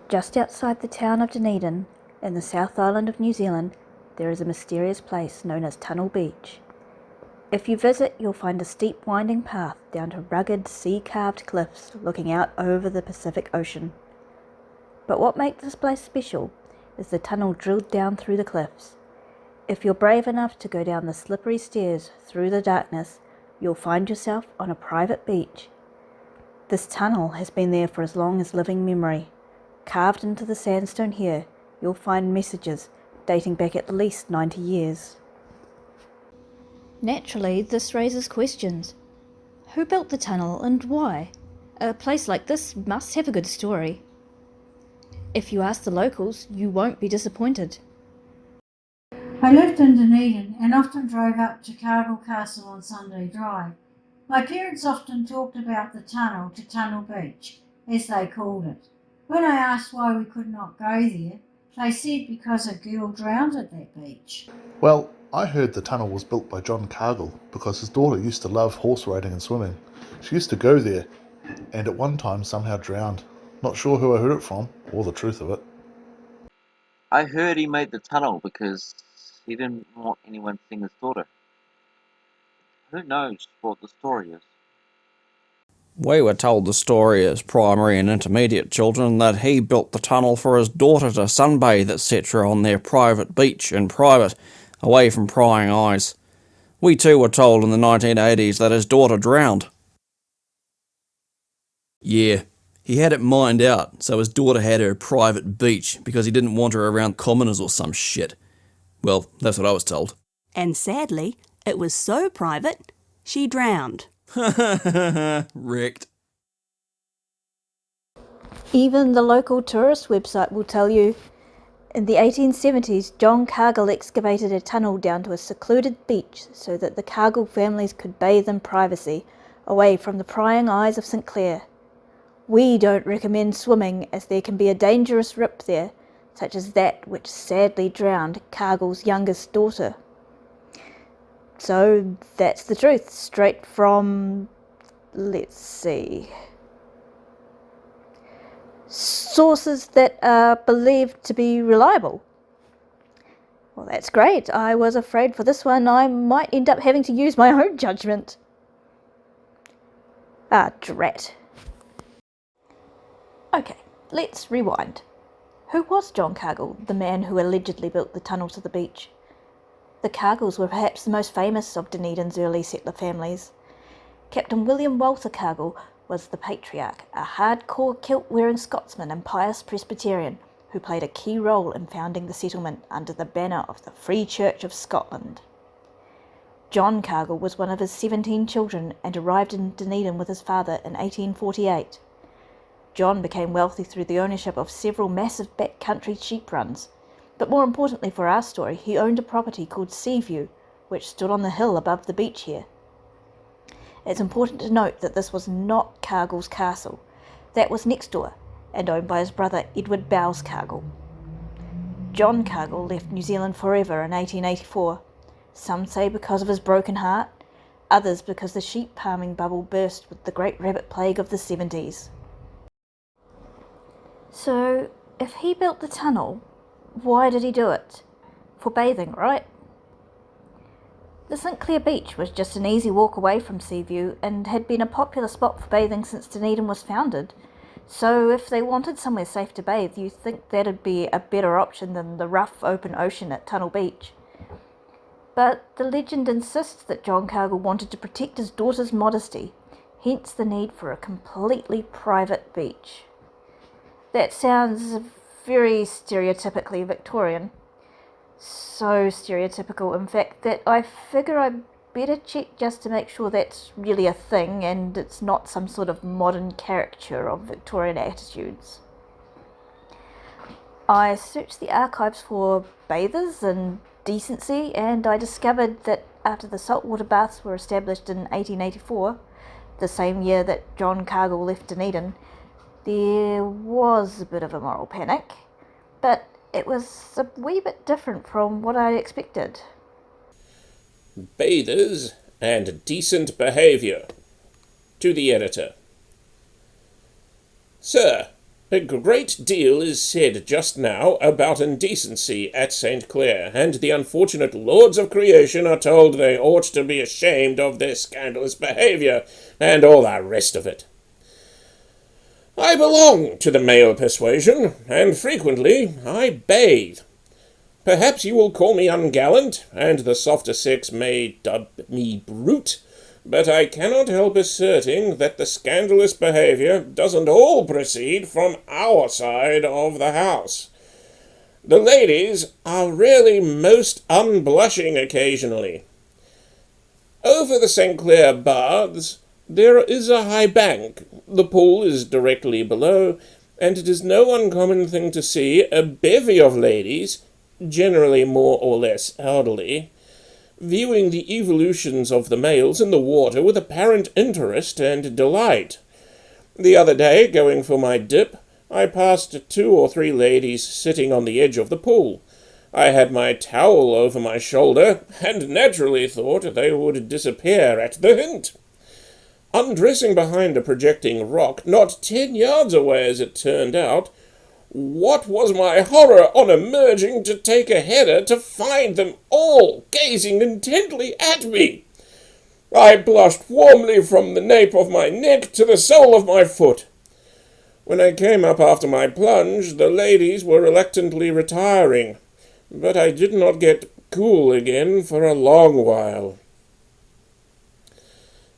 Just outside the town of Dunedin, in the South Island of New Zealand, there is a mysterious place known as Tunnel Beach. If you visit, you'll find a steep winding path down to rugged sea-carved cliffs looking out over the Pacific Ocean. But what makes this place special is the tunnel drilled down through the cliffs. If you're brave enough to go down the slippery stairs through the darkness, you'll find yourself on a private beach. This tunnel has been there for as long as living memory. Carved into the sandstone here, you'll find messages dating back at least 90 years. Naturally, this raises questions. Who built the tunnel and why? A place like this must have a good story. If you ask the locals, you won't be disappointed. I lived in Dunedin and often drove up to Cargill Castle on Sunday Drive. My parents often talked about the tunnel to Tunnel Beach, as they called it. When I asked why we could not go there, they said because a girl drowned at that beach. Well, I heard the tunnel was built by John Cargill because his daughter used to love horse riding and swimming. She used to go there and at one time somehow drowned. Not sure who I heard it from or the truth of it. I heard he made the tunnel because he didn't want anyone seeing his daughter. Who knows what the story is? We were told the story as primary and intermediate children that he built the tunnel for his daughter to sunbathe, etc. on their private beach in private, away from prying eyes. We too were told in the 1980s that his daughter drowned. Yeah, he had it mined out, so his daughter had her private beach because he didn't want her around commoners or some shit. Well, that's what I was told. And sadly, it was so private, she drowned. Wrecked. Even the local tourist website will tell you, in the 1870s, John Cargill excavated a tunnel down to a secluded beach so that the Cargill families could bathe in privacy, away from the prying eyes of St. Clair. We don't recommend swimming as there can be a dangerous rip there, such as that which sadly drowned Cargill's youngest daughter. So that's the truth, straight from, let's see, sources that are believed to be reliable. Well, that's great. I was afraid for this one I might end up having to use my own judgment. Ah, drat. Okay, let's rewind. Who was John Cargill, the man who allegedly built the tunnel to the beach? The Cargills were perhaps the most famous of Dunedin's early settler families. Captain William Walter Cargill was the patriarch, a hardcore kilt-wearing Scotsman and pious Presbyterian who played a key role in founding the settlement under the banner of the Free Church of Scotland. John Cargill was one of his 17 children and arrived in Dunedin with his father in 1848. John became wealthy through the ownership of several massive backcountry sheep runs. But more importantly for our story, he owned a property called Seaview, which stood on the hill above the beach here. It's important to note that this was not Cargill's castle. That was next door, and owned by his brother Edward Bowes Cargill. John Cargill left New Zealand forever in 1884. Some say because of his broken heart, others because the sheep palming bubble burst with the Great Rabbit Plague of the 70s. So, if he built the tunnel, why did he do it? For bathing, right? The St. Clair Beach was just an easy walk away from Seaview and had been a popular spot for bathing since Dunedin was founded. So if they wanted somewhere safe to bathe, you'd think that'd be a better option than the rough open ocean at Tunnel Beach. But the legend insists that John Cargill wanted to protect his daughter's modesty, hence the need for a completely private beach. That sounds very stereotypically Victorian. So stereotypical, in fact, that I figure I'd better check just to make sure that's really a thing and it's not some sort of modern caricature of Victorian attitudes. I searched the archives for bathers and decency, and I discovered that after the saltwater baths were established in 1884, the same year that John Cargill left Dunedin, there was a bit of a moral panic, but it was a wee bit different from what I expected. Bathers and decent behaviour. To the editor. Sir, A great deal is said just now about indecency at St. Clair, and the unfortunate lords of creation are told they ought to be ashamed of their scandalous behaviour, and all the rest of it. I belong to the male persuasion, and frequently I bathe. Perhaps you will call me ungallant, and the softer sex may dub me brute, but I cannot help asserting that the scandalous behaviour doesn't all proceed from our side of the house. The ladies are really most unblushing occasionally. Over the St. Clair baths there is a high bank. The pool is directly below, and it is no uncommon thing to see a bevy of ladies, generally more or less elderly, viewing the evolutions of the males in the water with apparent interest and delight. The other day, going for my dip, I passed 2 or 3 ladies sitting on the edge of the pool. I had my towel over my shoulder, and naturally thought they would disappear at the hint. Undressing behind a projecting rock, not 10 yards away as it turned out, what was my horror on emerging to take a header to find them all gazing intently at me! I blushed warmly from the nape of my neck to the sole of my foot. When I came up after my plunge, the ladies were reluctantly retiring, but I did not get cool again for a long while.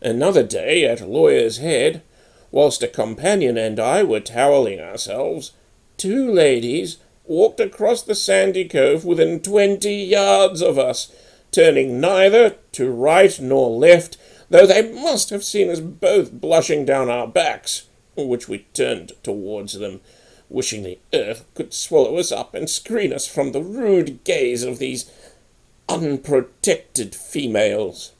Another day at Lawyer's Head, whilst a companion and I were toweling ourselves, 2 ladies walked across the sandy cove within 20 yards of us, turning neither to right nor left, though they must have seen us both blushing down our backs, which we turned towards them, wishing the earth could swallow us up and screen us from the rude gaze of these unprotected females.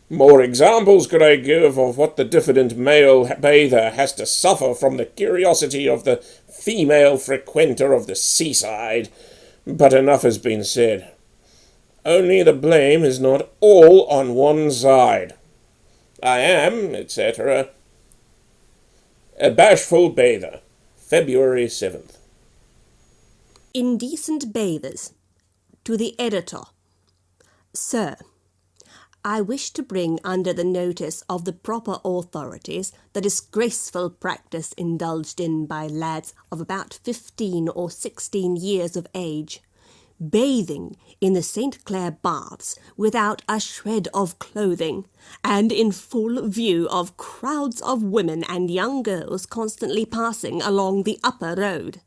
More examples could I give of what the diffident male bather has to suffer from the curiosity of the female frequenter of the seaside, but enough has been said. Only the blame is not all on one side. I am, etc., a bashful bather, February 7th. Indecent bathers. To the editor. Sir, I wish to bring under the notice of the proper authorities the disgraceful practice indulged in by lads of about 15 or 16 years of age, bathing in the St. Clair baths without a shred of clothing, and in full view of crowds of women and young girls constantly passing along the upper road.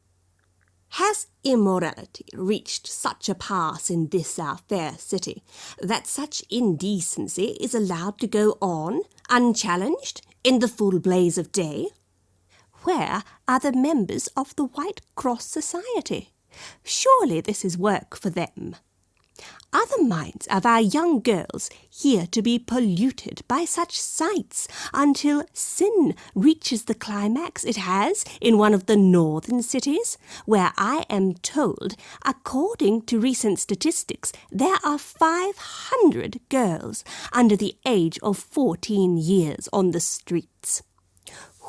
Has immorality reached such a pass in this our fair city that such indecency is allowed to go on, unchallenged, in the full blaze of day? Where are the members of the White Cross Society? Surely this is work for them. Are the minds of our young girls here to be polluted by such sights until sin reaches the climax it has in one of the northern cities, where I am told, according to recent statistics, there are 500 girls under the age of 14 years on the streets?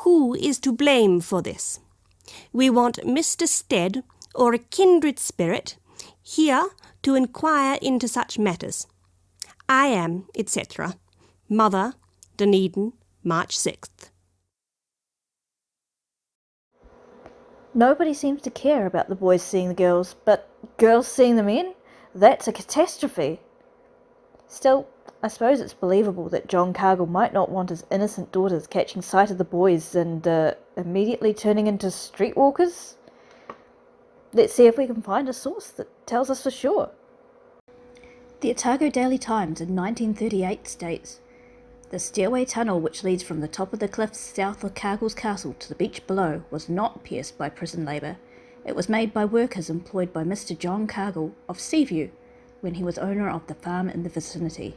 Who is to blame for this? We want Mr. Stead, or a kindred spirit, here to inquire into such matters. I am, etc., Mother, Dunedin, March 6th. Nobody seems to care about the boys seeing the girls, but girls seeing the men? That's a catastrophe. Still, I suppose it's believable that John Cargill might not want his innocent daughters catching sight of the boys and immediately turning into streetwalkers. Let's see if we can find a source that tells us for sure. The Otago Daily Times in 1938 states, "The stairway tunnel which leads from the top of the cliffs south of Cargill's castle to the beach below was not pierced by prison labour. It was made by workers employed by Mr. John Cargill of Seaview when he was owner of the farm in the vicinity."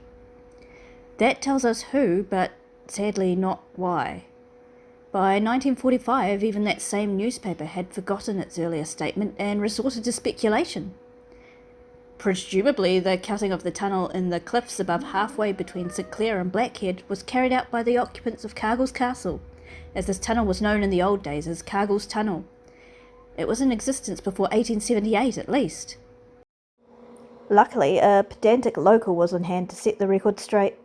That tells us who, but sadly not why. By 1945, even that same newspaper had forgotten its earlier statement and resorted to speculation. Presumably, the cutting of the tunnel in the cliffs above halfway between St. Clair and Blackhead was carried out by the occupants of Cargill's castle, as this tunnel was known in the old days as Cargill's Tunnel. It was in existence before 1878 at least. Luckily, a pedantic local was on hand to set the record straight.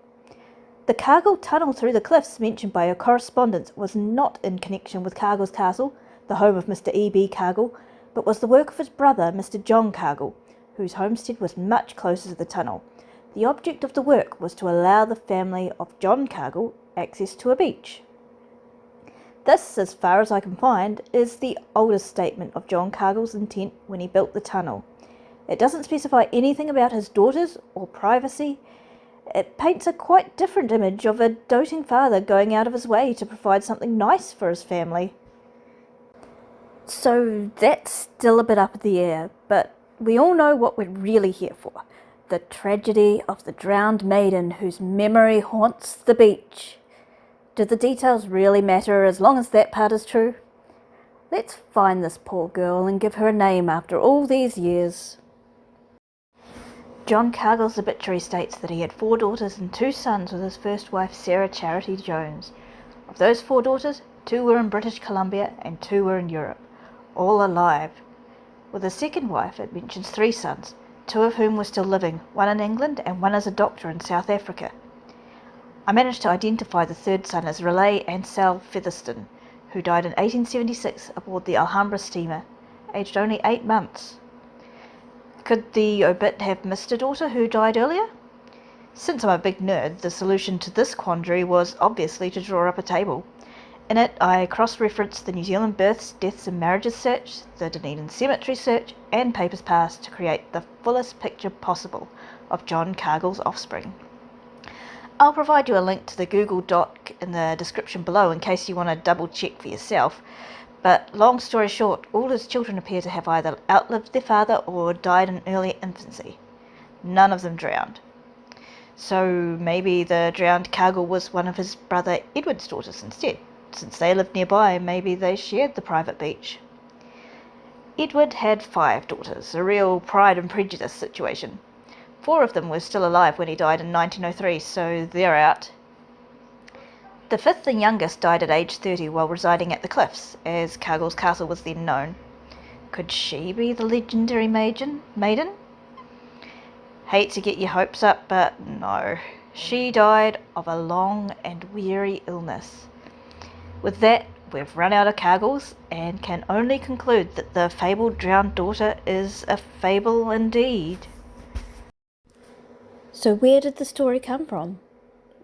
The Cargill Tunnel through the cliffs mentioned by her correspondent was not in connection with Cargill's Castle, the home of Mr. E.B. Cargill, but was the work of his brother, Mr. John Cargill, whose homestead was much closer to the tunnel. The object of the work was to allow the family of John Cargill access to a beach. This, as far as I can find, is the oldest statement of John Cargill's intent when he built the tunnel. It doesn't specify anything about his daughters or privacy. It paints a quite different image of a doting father going out of his way to provide something nice for his family. So that's still a bit up in the air, but we all know what we're really here for. The tragedy of the drowned maiden whose memory haunts the beach. Do the details really matter as long as that part is true? Let's find this poor girl and give her a name after all these years. John Cargill's obituary states that he had 4 daughters and 2 sons with his first wife, Sarah Charity Jones. Of those 4 daughters, 2 were in British Columbia and 2 were in Europe, all alive. With his second wife, it mentions 3 sons, 2 of whom were still living, 1 in England and 1 as a doctor in South Africa. I managed to identify the third son as Raleigh Ansell Featherston, who died in 1876 aboard the Alhambra steamer, aged only 8 months. Could the obit have missed a daughter who died earlier? Since I'm a big nerd, the solution to this quandary was obviously to draw up a table. In it, I cross-referenced the New Zealand Births, Deaths and Marriages search, the Dunedin Cemetery search, and Papers Past to create the fullest picture possible of John Cargill's offspring. I'll provide you a link to the Google Doc in the description below in case you want to double check for yourself. But long story short, all his children appear to have either outlived their father or died in early infancy. None of them drowned. So maybe the drowned Cargill was one of his brother Edward's daughters instead. Since they lived nearby, maybe they shared the private beach. Edward had 5 daughters, a real Pride and Prejudice situation. 4 of them were still alive when he died in 1903, so they're out. The 5th and youngest died at age 30 while residing at the Cliffs, as Cargill's Castle was then known. Could she be the legendary maiden? Hate to get your hopes up, but no. She died of a long and weary illness. With that, we've run out of Cargills and can only conclude that the fabled drowned daughter is a fable indeed. So where did the story come from?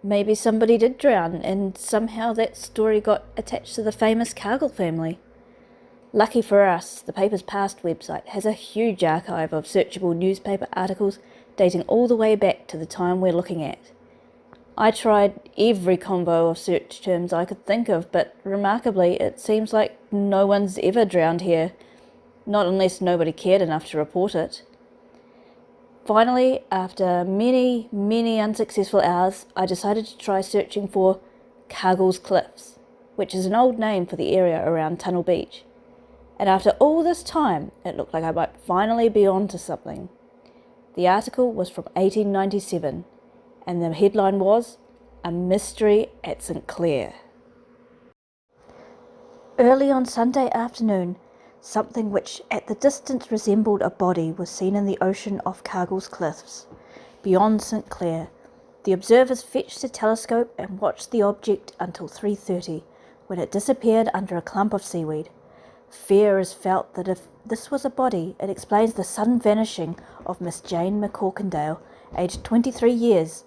Maybe somebody did drown and somehow that story got attached to the famous Cargill family. Lucky for us, the Papers Past website has a huge archive of searchable newspaper articles dating all the way back to the time we're looking at. I tried every combo of search terms I could think of, but remarkably it seems like no one's ever drowned here, not unless nobody cared enough to report it. Finally, after many unsuccessful hours, I decided to try searching for Cargill's Cliffs, which is an old name for the area around Tunnel Beach. And after all this time, it looked like I might finally be onto something. The article was from 1897, and the headline was, "A Mystery at St. Clair." Early on Sunday afternoon, something which at the distance resembled a body was seen in the ocean off Cargill's Cliffs, beyond St. Clair. The observers fetched a telescope and watched the object until 3:30, when it disappeared under a clump of seaweed. Fear is felt that if this was a body, it explains the sudden vanishing of Miss Jane McCorkindale, aged 23 years,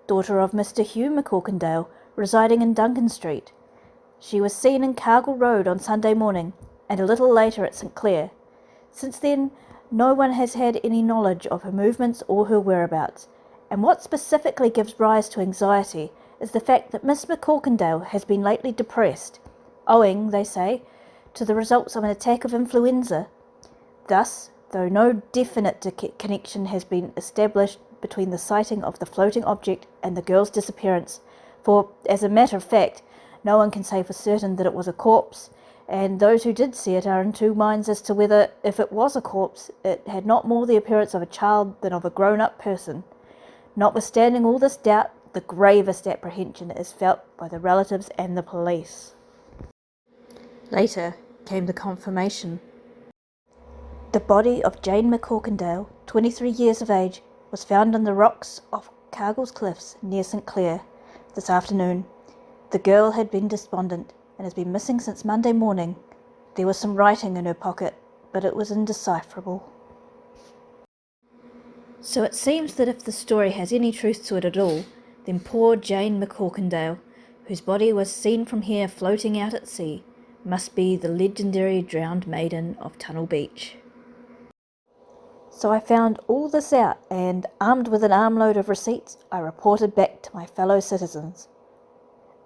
daughter of Mr. Hugh McCorkindale, residing in Duncan Street. She was seen in Cargill Road on Sunday morning, and a little later at St. Clair. Since then, no one has had any knowledge of her movements or her whereabouts, and what specifically gives rise to anxiety is the fact that Miss McCorkindale has been lately depressed, owing, they say, to the results of an attack of influenza. Thus, though no definite connection has been established between the sighting of the floating object and the girl's disappearance, for, as a matter of fact, no one can say for certain that it was a corpse, and those who did see it are in 2 minds as to whether, if it was a corpse, it had not more the appearance of a child than of a grown-up person. Notwithstanding all this doubt, the gravest apprehension is felt by the relatives and the police. Later came the confirmation. The body of Jane McCorkindale, 23 years of age, was found on the rocks off Cargill's Cliffs near St Clair this afternoon. The girl had been despondent and has been missing since Monday morning. There was some writing in her pocket, but it was indecipherable. So it seems that if the story has any truth to it at all, then poor Jane McCorkindale, whose body was seen from here floating out at sea, must be the legendary drowned maiden of Tunnel Beach. So I found all this out and, armed with an armload of receipts, I reported back to my fellow citizens.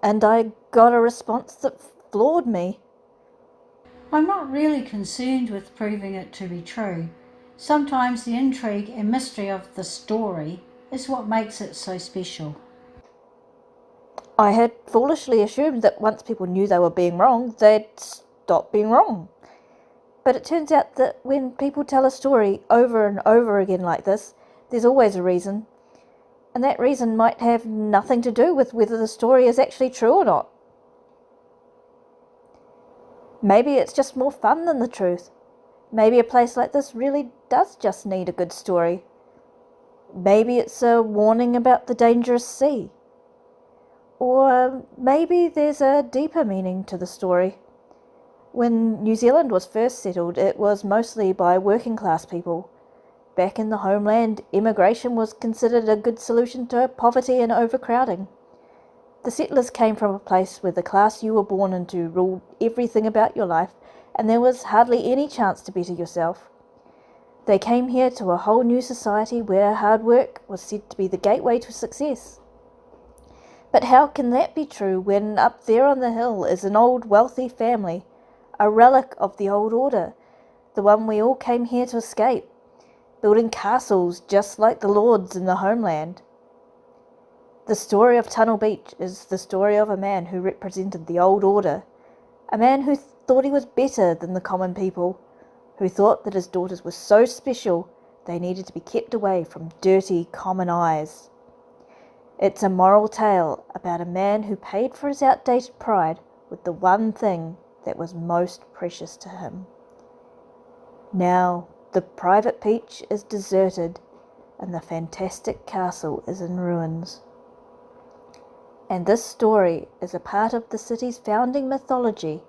And I got a response that floored me. I'm not really concerned with proving it to be true. Sometimes the intrigue and mystery of the story is what makes it so special. I had foolishly assumed that once people knew they were being wrong, they'd stop being wrong. But it turns out that when people tell a story over and over again like this, there's always a reason. And that reason might have nothing to do with whether the story is actually true or not. Maybe it's just more fun than the truth. Maybe a place like this really does just need a good story. Maybe it's a warning about the dangerous sea. Or maybe there's a deeper meaning to the story. When New Zealand was first settled, it was mostly by working class people. Back in the homeland, immigration was considered a good solution to poverty and overcrowding. The settlers came from a place where the class you were born into ruled everything about your life, and there was hardly any chance to better yourself. They came here to a whole new society where hard work was said to be the gateway to success. But how can that be true when up there on the hill is an old wealthy family, a relic of the old order, the one we all came here to escape, building castles just like the lords in the homeland? The story of Tunnel Beach is the story of a man who represented the old order, a man who thought he was better than the common people, who thought that his daughters were so special they needed to be kept away from dirty common eyes. It's a moral tale about a man who paid for his outdated pride with the one thing that was most precious to him. Now the private beach is deserted and the fantastic castle is in ruins. And this story is a part of the city's founding mythology,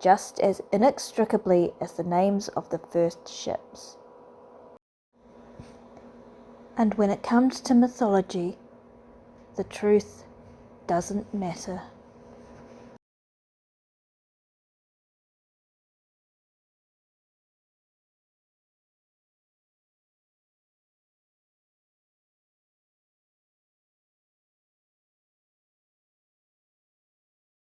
just as inextricably as the names of the first ships. And when it comes to mythology, the truth doesn't matter.